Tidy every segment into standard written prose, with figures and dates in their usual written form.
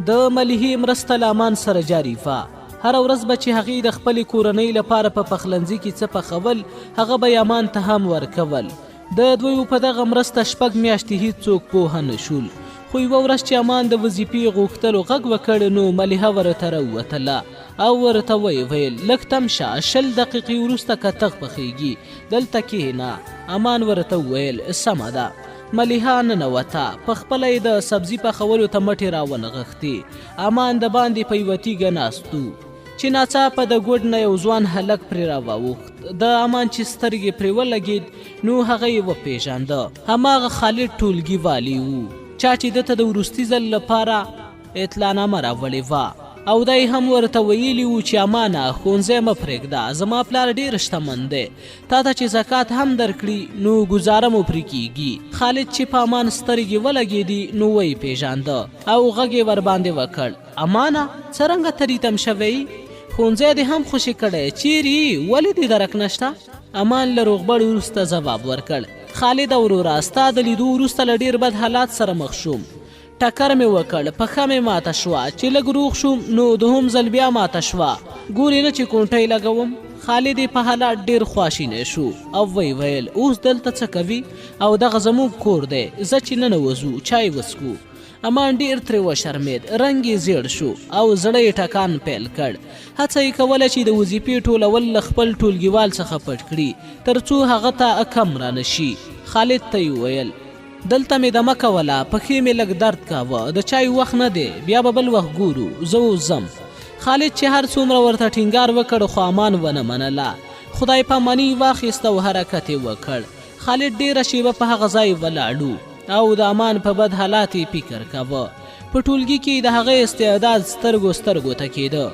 د ملیحې مرسته له امان سره جاري وه. هره ورځ به چې هغې د خپلې کورنۍ لپاره په پخلنځي کې څه پخول، هغه به یې امان ته هم ورکول. د دویو په دغه مرسته 6 میاشتې هیڅوک پوهه نه شول. خو یوه ورځ چې امان د وظیفې غوښتلو غږ وکړ، نو ملیحه ورته راووتله او ورته ویې ویل لږ تم شه، 20 دقیقې وروسته کتغ پخیږي، دلته کښېنه. امان ورته وویل سمه ده. ملیحه ننوته، په خپله یې د سبزي پخولو ته مټې راونغښتې. امان د باندې په یوه تیږه ناست و چې ناڅاپه د ګوډ نه یو ځوان هلک پرې راواوښت. د امان چې سترګې پرې ولګېد، نو هغه یې وپېژانده. هماغه خالد ټولګي والی و، چا چې دته د وروستي ځل لپاره اطلاعنامه راوړې وه، او دی هم ورته ویلي و چې امانه ښوونځی مه پرېږده، زما پلار ډېر شتمن دی، تا ته چې زکات هم درکړي نو ګزاره مو پرې کیږي. خالد چې په امان سترګې ولګېدې، نو ویې پېژانده او غږ یې ورباندې وکړ، امانه څرنګه تریتم شوی؟ ښوونځی دې هم خوشي کړی، چیرې ولې دې درک نشته؟ امان له روغبړ وروسته ځواب ورکړ، خالد وروره ستا د لیدو وروسته له ډېر بد حالات سره مخ شوم. ټکر مې وکړ، پښه مې ماته شوه، چې لږ روغ شوم نو دوهم ځل بیا ماته شوه، ګورې نه چې کونټۍ لګوم. خالد په حالات ډېر خواشینی شو او وی ویل اوس دلته څه کوي؟ او دغه زموږ کور دی، زه چې ننوځو چای وڅکو. امان ډېر ترې وشرمېد، رنګ یې زیړ شو او زړه یې ټکان پیل کړ. هڅه یې کوله چې د وظیفې ټولول له خپل ټولګیوال څخه پټ کړي، تر څو هغه ته کم رانشي. خالد ته یې ویل دلته مې دمه کوله، پښې مې لږ درد کاوه، د چای وخت نه دی، بیا به بل وخت ګورو، زه اوس ځم. خالد چې هر څومره ورته ټینګار وکړ، خو امان ونه منله. خدای پاماني واخیسته او حرکت یې وکړ. خالد ډېره شیبه په هغه ځای ولاړو او د امان په بد حالات یې فکر کاوه. په ټولګي کې د هغه استعداد سترګو ته کېده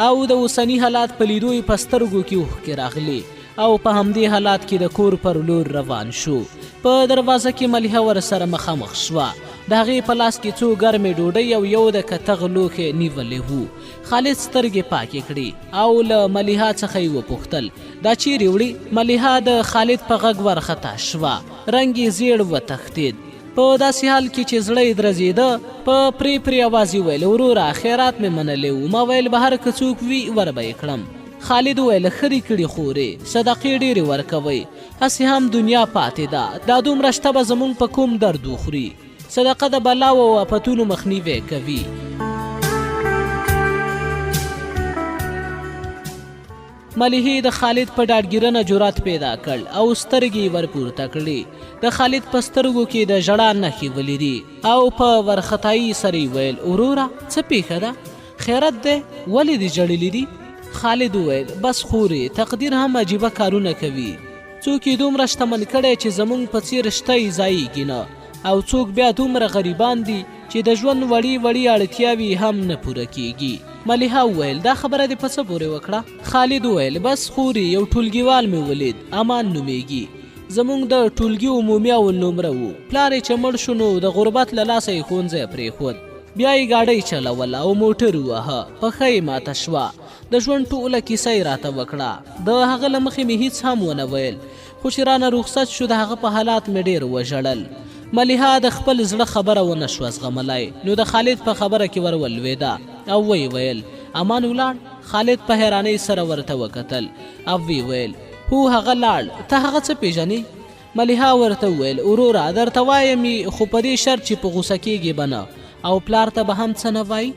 او د اوسني حالات په لیدو یې په سترګو کې اوښکې راغلې او په همدې حالات کې د کور پر لور روان شو. په دروازه کې ملیحه ورسره مخامخ شوه. د هغې په لاس کې څو ګرمې ډوډۍ او یو د کتغ لوښی نیولی وو. خالد سترګې پاکې کړې او له ملیحه څخه یې وپوښتل دا چیرې وړي؟ ملیحه د خالد په غږ ورخطا شوه، رنګ یې زیړ وتښتېد. په داسې حال کې چې زړه یې درزېده، په پرې اواز یې ویل وروره خیرات مې منلی و، ما ویل بهر که څوک وي ور به یې کړم. خالد ویل ښه دې کړي خورې، صدقې ډېرې ورکوئ، هسې هم دنیا پاتې ده، دا دومره شته به زموږ په کوم درد وخوري. صدقه د بلاو او آفتونو مخنیوی کوي. ملیحې د خالد په ډاډګیرنه جرأت پیدا کړ او سترګې یې ورپورته کړې. د خالد په سترګو کې د ژړا نښې ولیدې او په ورختایي سره یې ویل وروره څه پیښه ده؟ خیرت دی؟ ولې دې ژړلي دي؟ خالد وویل بس خورې، تقدیر هم عجیبه کارونه کوي. څوک یې دومره شتمن کړی چې زموږ په څېر شته یې ځایېږي نه، او څوک بیا دومره غریبان دي چې د ژوند وړې اړتیاوې هم نه پوره کیږي. ملیحه وویل دا خبره دې په څه پورې وکړه؟ خالد وویل بس خورې، یو ټولګیوال مې ولید، امان نومیږي، زموږ د ټولګي عمومي اول نمره و، پلار یې چې مړ شو نو د غربت له لاسه یې ښوونځی پرېښود، بیا یې ګاډۍ چلوله او موټر وواهه، پښه یې ماته شوه. د ژوند ټوله کیسه یې راته وکړه. د هغه له مخې مې هیڅ هم ونه ویل، خو چې رانه رخصت شو د هغه په حالات مې ډېر وژړل. ملیحه د خپل زړه خبره ونه شوه زغملی، نو د خالد په خبره کې ور ولوېده او ویې ویل امان ولاړ؟ خالد په حیرانۍ سره ورته وکتل او ویې ویل هو هغه لاړ، ته هغه څه پیژنې؟ ملیحه ورته وویل وروره درته وایم خو په دې شرط چې په غوسه کېږې به نه او پلار ته به هم څه نه وایي.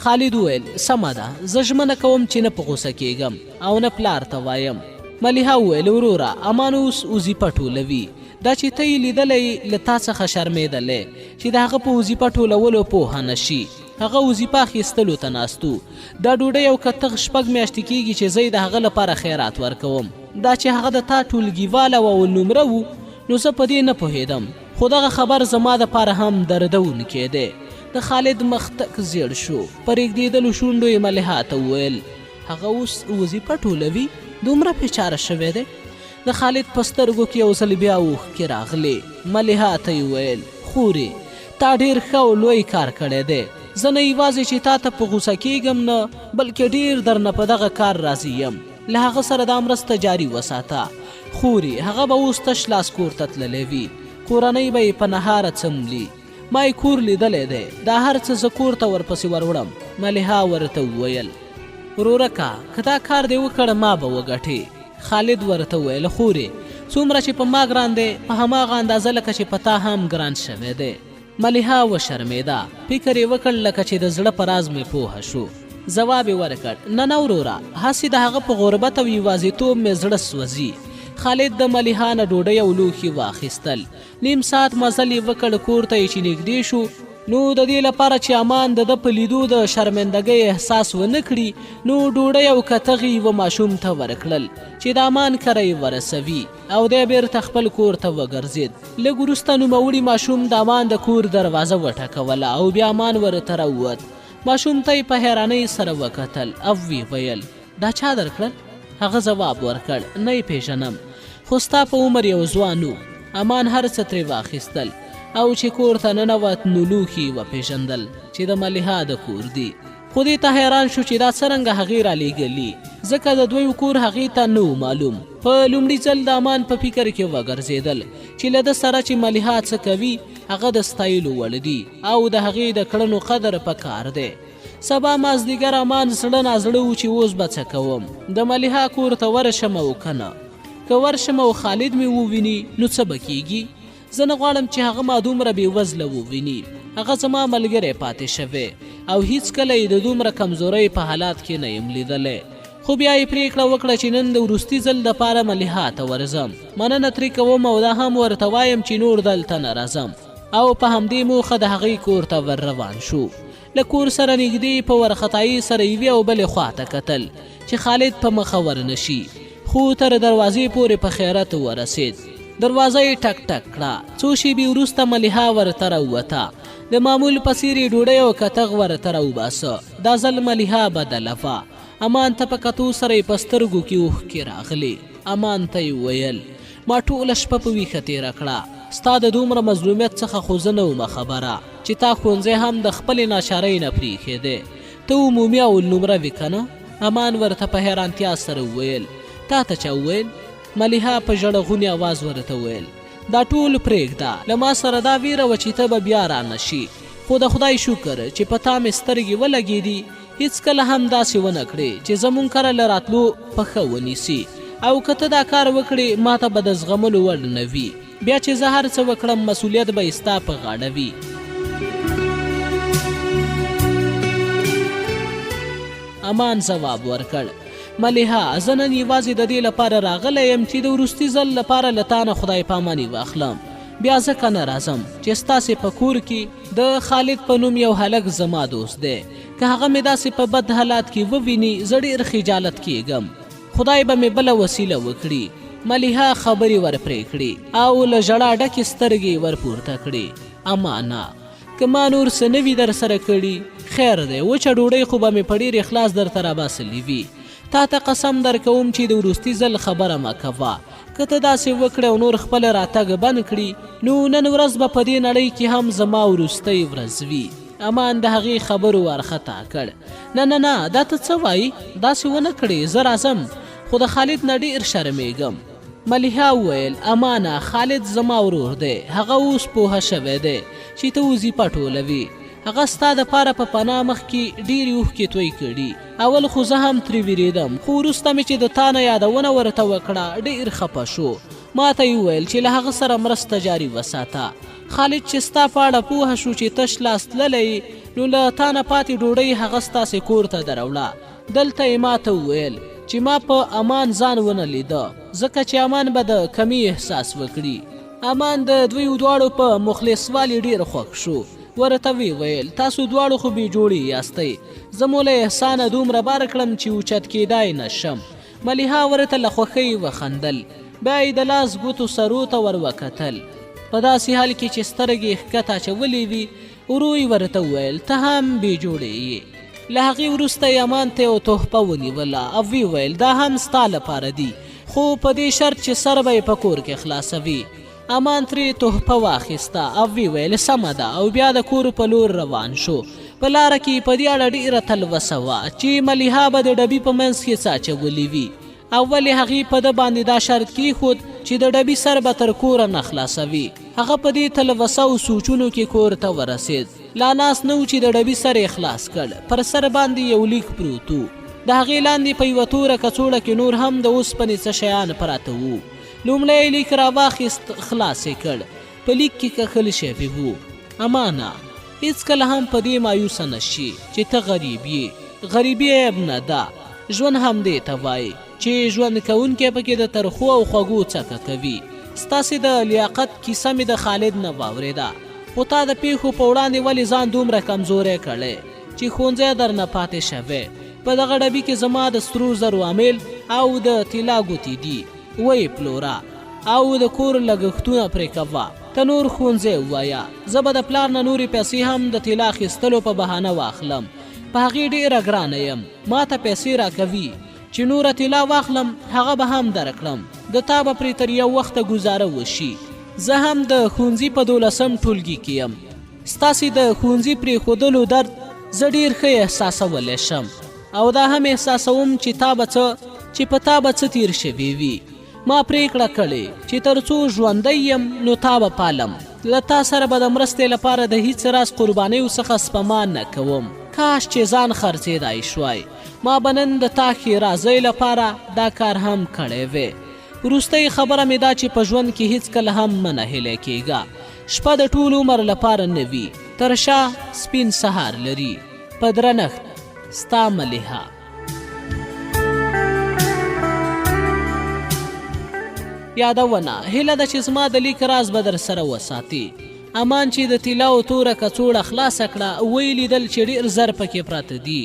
خالد وویل سمه ده، زه ژمنه کوم چې نه په غوسه کېږم او نه پلار ته وایم. ملیحه وویل وروره امان اوس وظیفه ټولوي، دا چې ته یې لیدلی له تا څخه شرمېدلی چې د هغه په وظیفه ټولولو پوهه نشي. هغه وظیفه اخیستلو ته ناستو، دا ډوډۍ او کتغ 6 میاشتې کېږي چې زه د هغه لپاره خیرات ورکوم. دا چې هغه د تا ټولګیواله و اول نمره و نو زه په دې نه پوهېدم، خو دغه خبر زما دپاره هم دردونکی دی. د خالد مخ تک زیړ شو، په رېږدېدلو شونډو یې ملیحه ته وویل هغه اوس وظیفه ټولوي؟ دومره پیچاره شوی دی؟ د خالد په سترګو کې یو ځل بیا اوښکې راغلې. ملیحه ته یې ویل خورې تا ډېر ښه او لوی کار کړی دی، زه نه یوازې چې تا ته په غوسه کېږم نه بلکې ډېر درنه په دغه کار راضي یم. له هغه سره دا مرسته جاري وساته. خورې هغه به اوس تش لاس کور ته تللی وي، کورنۍ به یې په نهاره څملي ما یې کور لیدلی دی، دا هر څه زه کور ته ورپسې وروړم. ملیحه ورته وویل ورورکه که دا کار دې وکړ ما به وګټې. خالد ورته وویل خورې څومره چې په ما ګران دی په هماغه اندازه لکه چې په تا هم ګران شوی دی. ملیحه وشرمېده، فکر یې وکړ لکه چې د زړه په راز مې پوهه شو. ځواب یې ورکړ نه وروره، هسې د هغه په غربت او یوازیتوب مې زړه سوځي. خالد د ملیحه نه ډوډۍ او لوښي واخیستل. نیم ساعت مزل یې وکړ کور ته چې نږدې شو. نو د دې لپاره چې امان د په لیدو د شرمندګۍ احساس ونه کړي نو ډوډۍ او کتغ یې ماشوم ته ورکړل چې د امان کره یې ورسوي او دی بیرته خپل کور ته وګرځېد. لږ وروسته نوموړي ماشوم د امان د کور دروازه وټکوله او بیا امان ورته راووت. ماشوم ته یې په حیرانۍ سره وکتل او ویې ویل دا چا درکړل؟ هغه ځواب ورکړ نه یې پیژنم، خو ستا په عمر یو ځوان و. امان هر څه ترې واخیستل او چې کور ته ننوت نو لوښي یې وپېژندل چې د ملیحه د کور دي. خو دې ته حیران شو چې دا څرنګه هغې رالیږلي، ځکه د دوی کور هغې ته نه و معلوم. په لومړي ځل د امان په فکر کې وګرځېدل چې له ده سره چې ملیحه څه کوي هغه د ستایلو وړ دي او د هغې د کړنو قدر په کار دی. سبا مازدیګر امان زړه نازړه و چې اوس به څه کوم، د ملیحه کور ته ورشم او که نه. که ورشم او خالد مې وویني نو څه به کیږي؟ زه نه غواړم چې هغه ما دومره بېوزله وویني. هغه زما ملګری پاتې شوی او هیڅکله یې د دومره کمزورۍ په حالات کې نه یم لیدلی. خو بیا یې پرېکړه وکړه چې نن د وروستي ځل دپاره ملیحه ته ورځم. مننه ترې کوم او دا هم ورته وایم چې نور دلته نه راځم. او په همدې موخه د هغې کور ته ور روان شو. له کور سره نږدې په ورخطایي سره یوې او بلې خواته کتل چې خالد په مخه ورنشي، خو تر دروازې پورې په خیرت ورسېد. دروازه یې ټک ټک کړه. څو شېبې وروسته ملیحه ورته راووته. د معمول په څېر یې ډوډۍ او کتغ ورته راوباسه. دا ځل ملیحه بدله وه. امان ته په کتو سره یې په سترګو کې اوښکې راغلې. امان ته یې وویل ما ټوله شپه په ویښه تېره کړه، ستا د دومره مظلومیت څخه خو زه نه ومه خبره چې تا ښوونځی هم د خپلې ناچارۍ نه پرېښېدی. ته عمومي اول نمره وې که نه؟ امان ورته په حیرانتیا سره وویل تا ته چا وویل؟ ملیحه په ژړغوني اواز ورته وویل دا ټول پرېږده، له ما سره دا ویره وه چې ته به بیا رانشي، خو د خدای شکر چې په تا مې سترګې ولګېدي. هېڅکله هم داسې ونه کړې چې زمونږ کره له راتلو پښه ونیسي، او که ته دا کار وکړې ما ته به د زغملو وړ نه وي. بیا چې زه هر څه وکړم مسؤلیت به یې ستا په غاړه وي. امان ځواب ورکړ ملیحه زه نن یوازې د دې لپاره راغلی یم چې د وروستي ځل لپاره له تا نه خدای پاماني واخلم. بیا ځکه نه راځم چې ستاسې په کور کې د خالد په نوم یو هلک زما دوست دی. که هغه مې داسې په بد حالات کې وویني زه ډېر خجالت کېږم. خدای به مې بله وسیله وکړي. ملیحه خبرې ورپرې کړې او له ژړا ډکې سترګې ورپورته کړې. امانه که ما نور څه نه وي در سره کړي خیر دی، وچه ډوډۍ خو به مې په ډېر اخلاص درته راباسلې وي. تا ته قسم در کوم چې د وروستي ځل خبره مه کوه. که ته داسې وکړې او نور خپل راتګ بند کړي نو نن ورځ به په دې نړۍ کې هم زما وروستی ورځ وي. امان د هغې خبرو وارخطا کړ. نه دا ته څه وایي؟ داسې ونه کړې، زه راځم خو د خالد نه ډېر شرمېږم. ملیحه وویل امانه خالد زما ورور دی، هغه اوس پوهه شوی دی چې ته وظیفه ټولوي. هغه ستا دپاره په پناه مخ کې ډېرې اوښکې توی کړي. اول خو زه هم ترې وېرېدم، خو وروسته مې چې د تا نه یادونه ورته وکړه ډېر خفه شو. ما ته یې وویل چې له هغه سره مرسته جاري وساته. خالد چې ستا په اړه پوهه شو چې تش لاس تللی نو له تا نه پاتې ډوډۍ هغه ستاسې کور ته دروړه. دلته یې ما ته وویل چې ما په امان ځان ونه لیده ځکه چې امان به د کمی احساس وکړي. امان د دوی دواړو په مخلصوالي ډېر خوښ شو. ورته وی ویل تاسو دواړو خو بې جوړې یاستئ، زه مو له احسانه دومره بار کړم چې اوچت کېدای نشم. ملیحه ورته له خوښۍ وخندل. بیا یې د لاس ګوتو سرو ته ور وکتل. په داسې حال کې چې سترګې ښکته اچولې وي ورو یې ورته وویل ته هم بې جوړې یې. له هغې وروسته یې امان ته یو تحفه ونیوله او وی ویل دا هم ستا لپاره دي، خو په دې شرط چې سر به یې په کور کې خلاصوي. امان ترې تحفه واخیسته او وی ویل سمه ده او بیا د کور په لور روان شو. په لاره کې په دې اړه ډېره تلوسه وه چې ملیحه به د ډبي په منځ کې څه اچولي وي. اول یې هغې په ده باندې دا شرط کېښود چې د ډبي سر به تر کوره نه خلاصوي. هغه په دې تلوسه او سوچونو کې کور ته ورسید. لا ناس نه و چې د ډبي سر یې خلاص کړ. پر سر باندې یو لیک پروت و. د هغې لاندې په یوه توره کڅوړه کې نور هم د اوسپنې څه شیان پراته وو. لومړی لیک راواخیست، خلاص یې کړ. په لیک کې کښل شوي وو: امانه، هیڅکله هم په دې مایوسه نشي چې ته غریب یې. غریبي عیب نه ده. ژوند همدې ته وایي چې ژوند کوونکی پکې د ترخو او خوږو څکه کوي. ستاسې د لیاقت کیسه مې د خالد نه واورېده، خو تا د پیښو په وړاندې ولې ځان دومره کمزوری کړی چې ښوونځی درنه پاتې شوی؟ په دغه ډبي کې زما د سرو زرو امیل او د طلا ګوتې دي. ویې پلوره او د کور لګښتونه پرې کوه. ته نور ښوونځی ووایه، زه به د پلار نه نورې پیسې هم د طلا اخیستلو په بهانه واخلم. په هغې ډېره ګرانه یم، ما ته پیسې راکوي چې نوره طلا واخلم، هغه به هم درکړم. د تا به پرې تر یو وخته ګزاره وشي. زه هم د ښوونځي په 12م ټولګي کې یم. ستاسې د ښوونځي پرېښودلو درد زه ډېر ښه احساسولی شم، او دا هم احساسوم چې په تا به څه تیر شوي وي. ما پرېکړه کړې چې تر څو ژوندی یم نو تا به پالم. له تا سره به د مرستې لپاره د هیڅ راز قربانیو څخه سپما نه کوم. کاش چې ځان خرڅېدای شوای. ما به نن د تا ښېرازۍ لپاره دا کار هم کړی وی. وروستۍ خبره مې دا چې په ژوند کې هیڅکله هم مه نهیلی کېږه. شپه د ټول عمر لپاره نه وي، تر شا سپین سهار لري. په درنښت، ستا ملیحه. یادونه: هیله ده چې زما د لیک راز به در سره وساتي. امان چې د طلا او توره کڅوړه خلاصه کړه، ویې لیدل چې ډېر زر پکې پراته دي.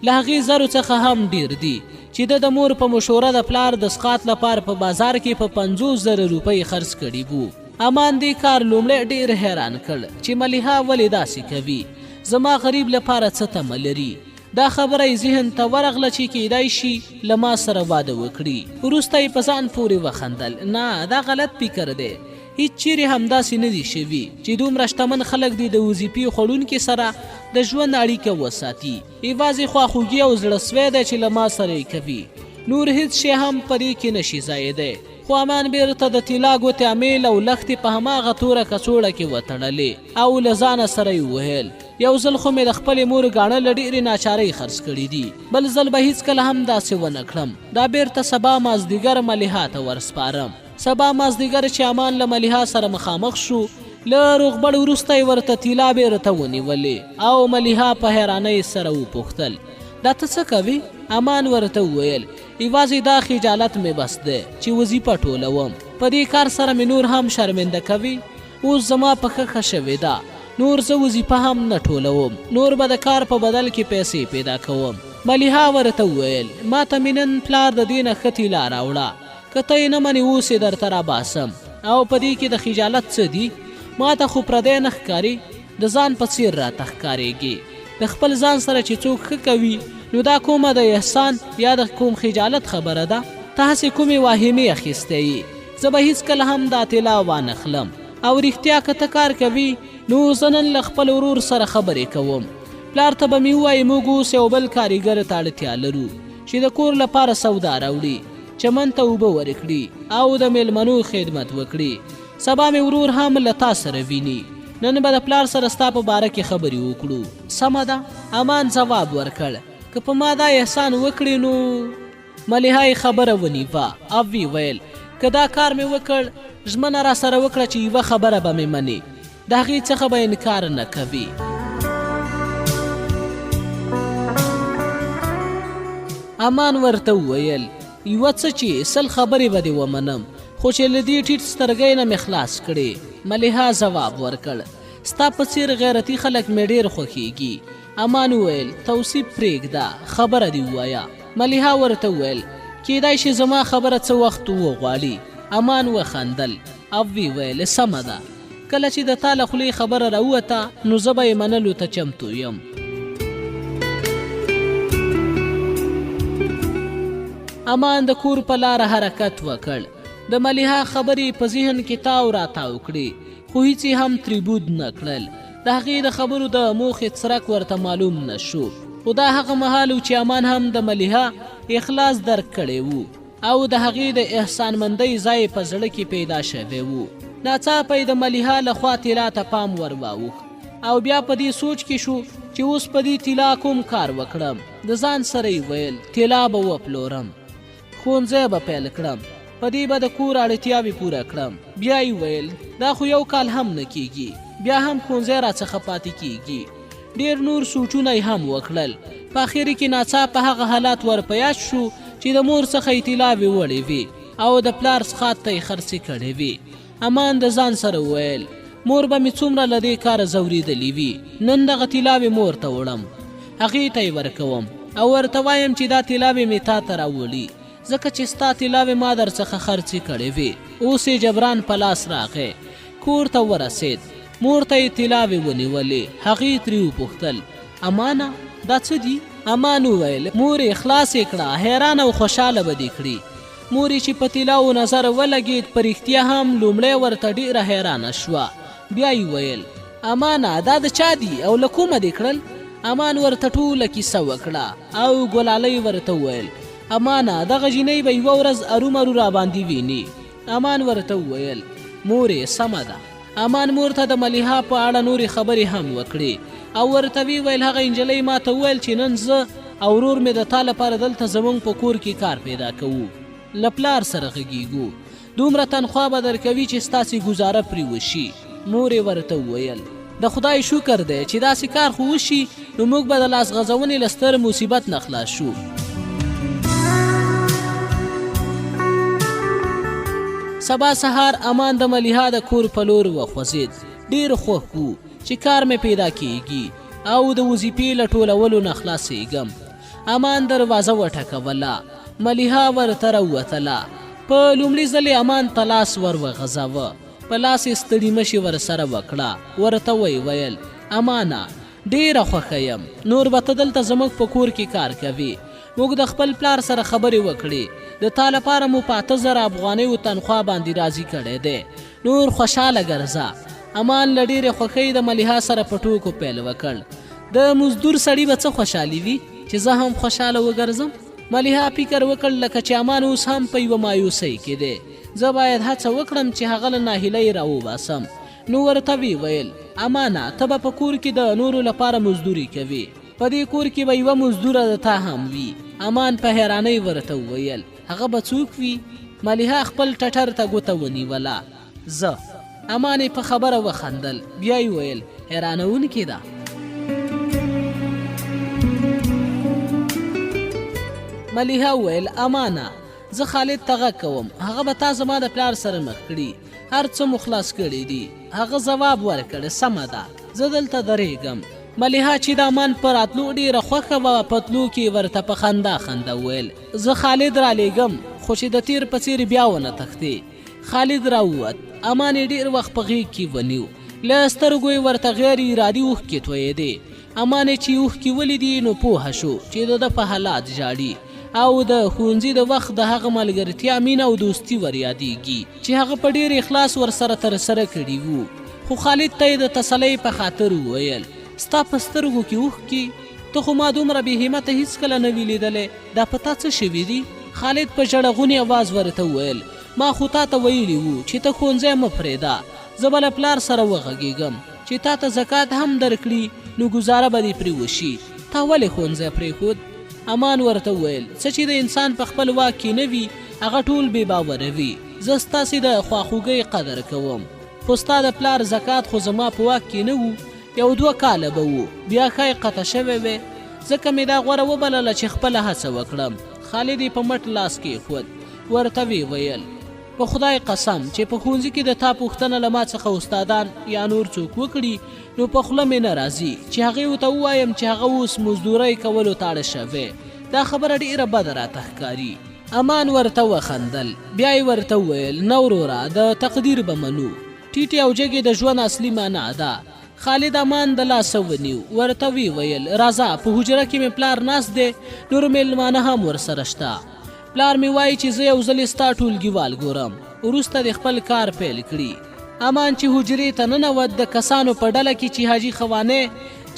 له هغې زرو څخه هم ډېر دي چې د مور په مشوره د پلار د سقاط لپاره په بازار کې په 50,000 روپۍ خرڅ کړي وو. امان دې کار لومړی ډېر حیران کړ چې ملیحه ولې داسې کوي. زما غریب لپاره څه تمه لري؟ دا خبره یې ذهن ته ورغله چې کیدای شي له ما سره واده وکړي. وروسته یې په ځان پورې وخندل. نه، دا غلط فکر دی. هیڅ چیرې همداسې نه دي شوي چې دومره شتمن خلک دي د وظیفې خوړونکي سره د ژوند اړیکه وساتي. یوازې خواخوږي او زړهسوی دی چې له ما سره یې کوي. نور هیڅ شی هم په دې کې نشي ځایېدی. خو امان بیرته د طلا ګوتې امیل او لښتې په هماغه توره کڅوړه کې وتړلې او له ځانه سره یې وویل: یو ځل خو مې د خپلې مور ګاڼه له ډېرې ناچارۍ خرڅ کړي دي، بل ځل به هیڅکله هم داسې ونه کړم. دا بیرته سبا مازدیګر ملیحه ته ورسپارم. سبا مازدیګر چې امان له ملیحه سره مخامخ شو، له روغبړ وروسته یې ورته طلا بیرته ونیولې او ملیحه په حیرانۍ سره وپوښتل: دا ته څه کوې؟ امان ورته وویل: یوازې دا خجالت مې بس دی چې وظیفه ټولوم. په دې کار سره مې نور هم شرمنده کوي. اوس زما پښه ښه شوې ده، نور زه وظیفه هم نه ټولوم، نور به د کار په بدل کې پیسې پیدا کوم. ملیحه ورته وویل: ما ته مې نن پلار د دې نه ښه طلا راوړه، که ته یې نه منې اوس یې درته راباسم. او په دې کې د خجالت څه دي؟ ما ته خو پردی نه ښکاري، د ځان په څېر راته ښکارېږي. د خپل ځان سره چې څوک ښه کوي نو دا کومه د احسان یا د کوم خجالت خبره ده؟ ته هسې کومې واهمې اخیستی یې. زه به هیڅکله هم دا طلا وانخلم. او رښتیا که ته کار کوي نو زه نن له خپل ورور سره خبرې کوم. پلار ته به مې ووایي موږ اوس یو بل کاریګر ته اړتیا لرو چې د کور لپاره سودا راوړي، چمن ته اوبه ورکړي او د میلمنو خدمت وکړي. سبا مې ورور هم له تا سره ویني. نن به د پلار سره ستا په باره کې خبرې وکړو. سمه ده؟ امان ځواب ورکړ: که په ما دا احسان وکړي نو. ملیحه یې خبره ونیوه او ویې ویل: که دا کار مې وکړ، ژمنه را سره وکړه چې یوه خبره به مې منې، د هغې څخه به انکار نه کوي. امان ورته وویل: یوه څه چې 100 خبرې به دې ومنم، خو چې له دې ټیټ سترګۍ نه مې خلاص کړې. ملیحه ځواب ورکړ: ستا په څېر غیرتي خلک مې ډېر خوښیږي. امان وویل: توصیف پرېږده، خبره دې ووایه. ملیحه ورته وویل: کیدای شي زما خبره څه وخت وغواړي. امان وخندل او ویې ویل: سمه ده، کله چې د تا له خولې خبره راووته نو زه به یې منلو ته چمتو یم. امان د کور په لاره حرکت وکړ. د ملیحه خبرې په ذهن کې تاو راتاو کړې، خو هیڅ یې هم ترې بود نه کړل. د هغې د خبرو د موخې څرک ورته معلوم نه شو. خو دا هغه مهال و چې امان هم د ملیحه اخلاص درک کړی و او د هغې د احسانمندۍ ځای په زړه کې پیدا شوی و. ناڅاپه یې د ملیحه لخوا طلا ته پام ور واوښت او بیا په دې سوچ کې شو چې اوس په دې طلا کوم کار وکړم. د ځان سره یې ویل طلا به وپلورم، ښوونځی به پیل کړم، په دې به د کور اړتیاوې پوره کړم. بیا یې ویل دا خو یو کال هم نه کیږي، بیا هم ښوونځی راڅخه پاتې کیږي. ډېر نور سوچونه یې هم وکړل. په اخر کې ناڅاپه هغه حالات ور په یاد شو چې د مور څخه یې طلاوې وړې وې او د پلار څښاک ته یې خرڅې کړې وې. امان د ځان سره ویل مور به مې څومره له دې کاره ځورېدلې وي، نن دغه طلاوې مور ته وړم، هغې ته یې ورکوم او ورته وایم چې دا طلاوې مې تا ته راولي، ځکه چې ستا طلاوې ما در څخه خرڅې کړې وې. اوس یې جبران په لاس راغی. کور ته ورسېد، مور ته یې طلاوې ونیولې. هغې ترې وپوښتل امانه دا څه دي؟ امان وویل مور یې خلاصې کړه، حیرانه او خوشحاله به دې کړي. مور یې چې په طلاو نظر ولګېد په رښتیا هم لومړی ورته ډېره حیرانه شوه. بیا یې ویل امانه دا د چا دي او له کومه دې کړل؟ امان ورته ټوله کیسه وکړه او ګلالۍ ورته وویل امانه دغه جینۍ به یوه ورځ ارومرو راباندې ویني. امان ورته وویل مورې سمه ده. امان مور ته د ملیحه په اړه نورې خبرې هم وکړې او ورته ویل هغه نجلۍ ما ته وویل چې نن زه او ورور مې د تا لپاره دلته زموږ په کور کې کار پیدا کوو، له پلار سره غږیږو، دومره تنخوا به درکوي چې ستاسې ګزاره پرې وشي. مور یې ورته وویل د خدای شکر دی چې داسې کار خو وشي نو موږ به د لاس غځونې له ستر مصیبت نه خلاص شو. سبا سهار امان د ملیحه د کور په لور وخوځېد. ډېر خوښ و چې کار مې پیدا کیږي او د وظیفې له ټولولو نه خلاصېږم. امان دروازه وټکوله، ملیحه ورته راووتله. په لومړي ځل یې امان ته لاس ور وغځاوه، په لاس یې ستړي مشي ورسره وکړه. ورته ویل امانه ډېره خوښه یم، نور به ته دلته زموږ په کور کې کار کوي. موږ د خپل پلار سره خبرې وکړې، د تا لپاره مو په 8000 افغانیو تنخوا باندې راضي کړی دی، نور خوشحاله ګرځه. امان له ډېرې خوښۍ د ملیحه سره په ټوکو پیل وکړ. د مزدور سړي به څه خوشحالي وي چې زه هم خوشحاله وګرځم. ملیحه فکر وکړ لکه چې امان اوس هم په یوه مایوسۍ کې دی، زه باید هڅه وکړم چې هغه له ناهیلۍ راوباسم. نو ورته ویل امانه ته به په کور کې د نورو لپاره مزدوري کوي، په دې کور کې به یوه مزدوره د تا هم وي. امان په حیرانۍ ورته وویل هغه به څوک وي؟ ملیحه خپل ټټر ته ګوته ونیوله. زه. امان یې په خبره وخندل. بیا یې ویل حیرانوونکې ده. ملیحه وویل امانه زه خالد ته غږ کوم، هغه به تا زما د پلار سره مخ کړي، هر څه مو خلاص کړي دي. هغه ځواب ورکړ سمه ده زه دلته درېږم. ملیحه چې د امان په راتلو ډېره خوښه وه، په تلو کې ورته په خندا ویل زه خالد رالیږم، خو چې د تیر په څېر بیا ونه تښتې. خالد راووت. امان یې ډېر وخت په غېږ کې ونیو، له سترګو یې ورته غیر ارادي اوښکې تویېدې. امان یې چې اوښکې ولیدې نو پوهه شو چې د ده په حالات ژاړي او د ښوونځي د وخت د هغه ملګرتیا مینه او دوستي ور یادېږي چې هغه په ډېر اخلاص ورسره ترسره کړي وو. خو خالد ته یې د تسلۍ په خاطر وویل ستا په سترګو کې اوښکې؟ ته خو ما دومره بې همته هېڅکله نه وي لیدلی، دا په تا څه شوي دي؟ خالد په ژړغوني اواز ورته وویل ما خو تا ته ویلي وو چې ته ښوونځی مه پرېږده، زه به له پلار سره وغږېږم چې تا ته زکات هم درکړي نو ګزاره به دې پرې وشي. تا ولې ښوونځی پرېښود؟ امان ورته وویل څه چې د انسان په خپل واک کې نه وي هغه ټول بې باوره وي. زه ستاسې د خواخوږۍ قدر کوم، خو ستا د پلار زکات خو زما په واک کې نه وو، 1-2 کاله به وو، بیا ښایي قطع شوی وی، ځکه مې دا غوره وبلله چې خپله هڅه وکړم. خالد یې په مټ لاس کېښود. ورته ویل په خدای قسم چې په ښوونځي کې د تا پوښتنه له ما څخه استادان یا نور څوک وکړي نو په خوله مې نه راځي چې هغې ورته ووایم چې هغه اوس مزدورۍ کولو ته اړه شوی. دا خبره ډېره بده راته ښکاري. امان ورته وخندل. بیا یې ورته وویل نه وروره د تقدیر به منو، ټیټې او جګې د ژوند اصلي معنا ده. خالد امان د لاسه ونیو. ورته ویل راځه په حجره کې مې پلار ناست دی، نور مېلمانه هم ورسره شته. پلار مې وایي چې زه یو ځل ستا ټولګیوال ګورم، وروسته د خپل کار پیل کړي. امان چې حجرې ته ننوت د کسانو په ډله کې چې حاجي خوانی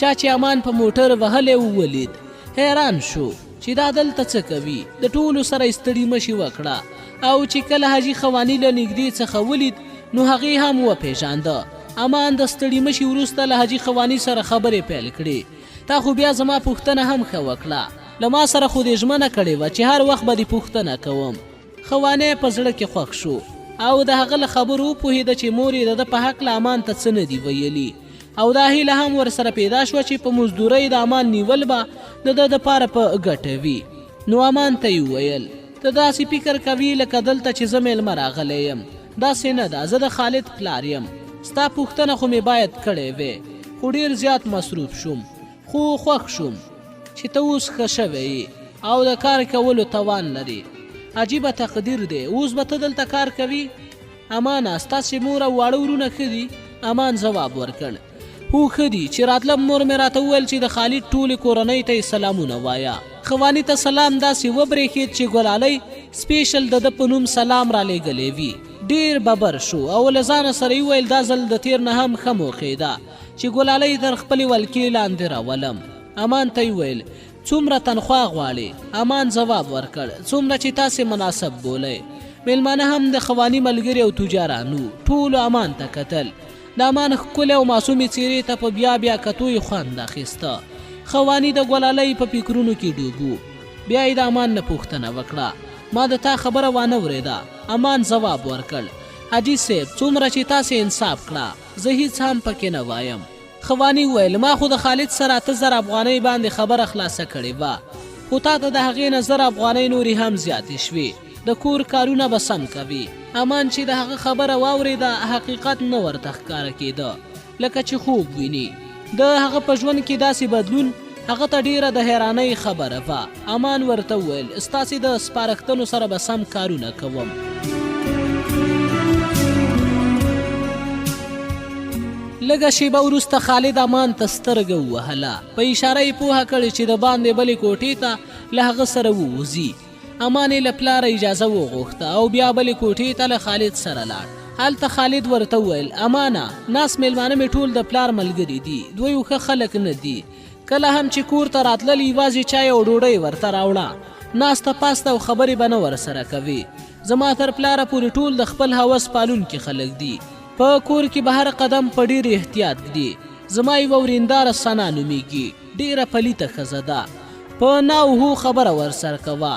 چا چې امان په موټر وهلی وولید، حیران شو چې دا دلته څه کوي. د ټولو سره ستړي مشي وکړه او چې کله حاجي خوانی له نږدې څخه ولید نو هغې هم وپېژانده. امان د ستړي مشي وروسته له حاجي خواني سره خبرې پیل کړې. تا خو بیا زما پوښتنه هم ښه وکړه، له ما سره خو دې ژمنه کړې وه چې هر وخت به دې پوښتنه کوم. خوانی په زړه کې خوښ شو او د هغه له خبرو وپوهېده چې مور یې د ده په هکله امان ته څه نه دي ویلي، او دا هیله هم ورسره پیدا شوه چې په مزدورۍ د امان نیول به د ده دپاره په ګټه وي. نو امان ته یې وویل ته داسې فکر کوي لکه دلته چې زه میلمه راغلی یم. داسې نه ده، زه د خالد پلار یم. ستا پوښتنه خو مې باید کړې وې، خو ډېر زیات مصروف شوم، خو خوښ شوم چې ته اوس ښه شوی یې او د کار کولو توان لري. عجیبه تقدیر دی، اوس به ته دلته کار کوي؟ امانه ستاسې مور او واړه ورونه ښه دي؟ امان ځواب ورکړ هو ښه دي، چې راتلم مور مې راته وویل چې د خالد ټولې کورنۍ ته یې سلامونه وایه. خواني ته سلام داسې وبرېښېد چې ګلالۍ سپیشل د ده په نوم سلام رالیږلی وي. ډېر ببر شو او له ځانه سره یې وویل دا ځل د تېر نه هم ښه موقع ده چې ګلالۍ تر خپلې ولکې لاندې راولم. امان ته یې وویل څومره تنخوا غواړې؟ امان ځواب ورکړ څومره چې تاسې مناسب بولئ. میلمانه هم د خواني ملګري او تجارانو ټولو امان ته کتل. د امان ښکلې او معصومې څېرې ته په بیا بیا کتو یې خوند اخیسته. خواني د ګلالۍ په فکرونو کې ډوب. بیا یې د امان نه پوښتنه وکړه ما د تا خبره وانه ورېده. امان ځواب ورکړ حاجي صاحب څومره چې تاسې انصاف کړه زه هیڅ هم پکې نه وایم. خواني وویل ما خو د خالد سره 8000 افغانۍ باندې خبره خلاصه کړې وه، خو تا ته د هغې نه 1000 افغانۍ نورې هم زیاتې شوې. د کور کارونه به سم کوي. امان چې د هغه خبره واورېده حقیقت نه ورته ښکاره کېده، لکه چې خوب ویني. د هغه په ژوند کې داسې بدلون هغه ته ډیره د حیرانۍ خبره وه. امان ورته وویل ستاسې د سپارښتنو سره به سم کارونه کوم. لږه شیبه وروسته خالد امان ته سترګه ووهله، په اشاره یې پوهه کړې چې د باندې بلې کوټې ته له هغه سره ووځي. امان یې له پلاره اجازه وغوښته او بیا بلې کوټې ته له خالد سره لاړ. هلته خالد ورته وویل امانه ناس میلمانه مې ټول د پلار ملګري دي، دوی ښه خلک نه دي. کله هم چې کور ته راتلل یوازې چای او ډوډۍ ورته راوړه، ناسته پاسته او خبرې به نه ورسره کوي. زما تر پلاره پورې ټول د خپل هوس پالونکي خلک دي. په کور کې به هر قدم په ډېر احتیاط ږدي. زما یوه ورېنداره ثنا نومیږي، ډېره پلیته ښځه ده. په نا او هو خبره ورسره کوه.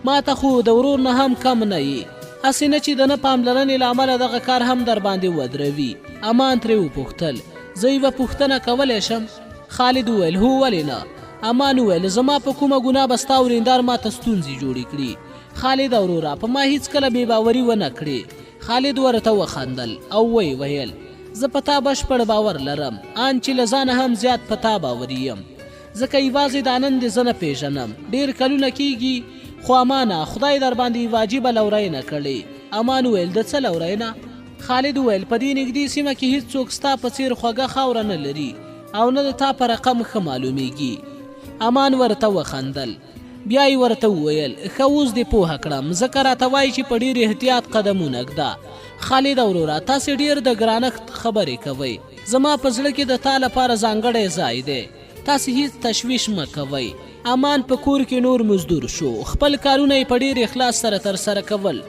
ما ته خو د ورور نه هم کم نه یي، هسې نه چې د نه پاملرنې له امله دغه کار هم در باندې ودروي. امان ترې وپوښتل زه یوه پوښتنه کولی شم؟ خالد وویل هو ولې نه. امان وویل زما په کومه ګناه به ستا ورېندار ما ته ستونزې جوړې کړي؟ خالد وروره په ما هیڅکله بې باوري ونه کړې. خالد ورته وخندل او وی ویل زه په تا بشپړ باور لرم، ان چې له ځانه هم زیات په تا باوري یم، ځکه یوازې دا نن دې زه نه پېژنم. ډېر کلونه کېږي، خو امانه خدای در باندې واجبه لورینه کړې. امان وویل د څه لورینه؟ خالد وویل په دې نږدې سیمه کې هیڅوک ستا په څېر خوږه خاوره نه لري او نه د تا په رقم ښه معلومیږي. امان ورته وخندل. بیا یې ورته وویل ښه اوس دې پوهه کړم، ځکه راته وایي چې په ډېر احتیاط قدمونه ږده. خالد وروره تاسې ډېر د ګرانښت خبرې کوئ. زما په زړه کې د تا لپاره ځانګړی ځای دی، تاسې هیڅ تشویش مه کوئ. امان په کور کې نور مزدور شو، خپل کارونه یې په ډېر اخلاص سره ترسره کول.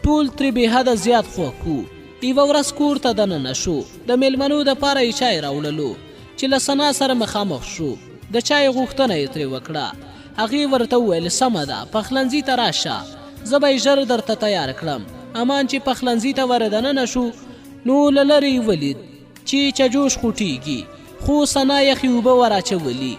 ټول ترې بې حده زیات خوښ وو. یوه ورځ کور ته دننه شو، د میلمنو دپاره یې چای راوړلو چې له ثنا سره مخامخ شو. د چای غوښتنه یې ترې وکړه. هغې ورته وویل سمه ده پخلنځي ته راشه، زه به یې ژر درته تیار کړم. امان چې پخلنځي ته ور دننه شو نو له لرې یې ولید چې چجوش خوټېږي، خو ثنا یخې اوبه ور اچولي.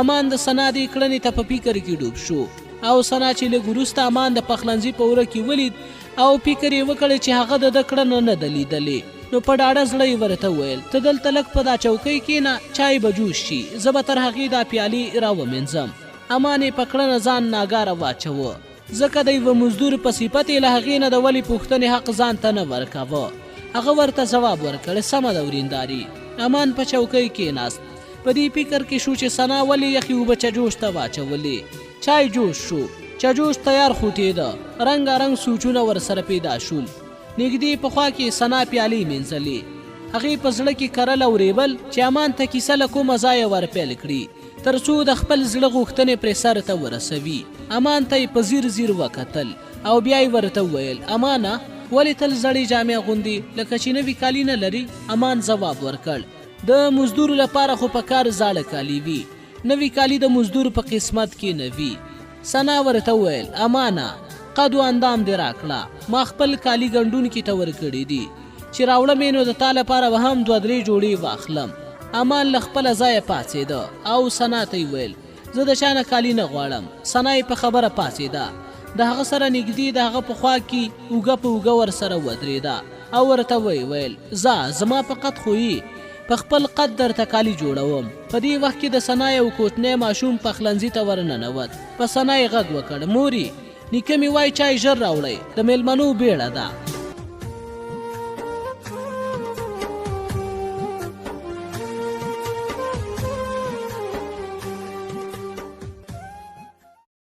امان د ثنا دې کړنې ته په فکر کې ډوب شو او ثنا چې لږ وروسته امان د پخلنځي په وره کې ولید او فکر یې وکړ چې هغه د ده کړنه نه ده لیدلې، نو په ډاډه زړه یې ورته وویل ته دلته لږ په دا چوکۍ کښېنه، چای به جوش شي، زه به تر هغې دا پیالې راومینځم. امان یې په کړنه ځان ناګاره واچوه، ځکه د یوه مزدور په صفت یې له هغې نه د ولې پوښتنې حق ځان ته نه ورکاوه. هغه ورته ځواب ورکړ سمه ده ورېنداري. امان په چوکۍ کښېناست، په دې فکر کې شو چې ثنا ولې یخې اوبه چجوش ته واچولې. چای جوش شو، چجوش تیار خوټېده، رنګارنګ سوچونه ورسره پیدا شول. نږدې پخوا کې ثنا پیالې مینځلې. هغې په زړه کې کرل او ریبل چې امان ته کیسه له کومه ځایه ور پیل کړي تر څو د خپل زړه غوښتنې پرې سر ته ورسوي. امان ته یې په ځیر ځیر وکتل او بیا یې ورته وویل امانه ولې تل زړې جامې اغوندي لکه چې نوي کالي نه لري؟ امان ځواب ورکړ د مزدور لپاره خو په کار زاړه کالي وي، نوي کالي د مزدور په قسمت کې نه وي. ثنا ورته وویل امانه قد و اندام دې راکړه، ما خپل کالي ګنډونکي ته ورکړي دي چې راوړم یې نو د تا لپاره به هم 2-3 جوړې واخلم. امان له خپله ځایه پاڅېده او ثنا ته یې ویل زه د چا نه کالي نه غواړم. ثنا یې په خبره پاڅېده، د هغه سره نږدې د هغه په خوا کې اوږه په اوږه ورسره ودرېده او ورته ویل ځه زما په قد خو په خپل قد درته کالي جوړوم. په دې وخت کې د ثنا یو کوچنی ماشوم پخلنځي ته ورننوت. په ثنا یې غږ وکړ مورې نیکه مې وایي چای ژر راوړئ، د میلمنو بیړه ده.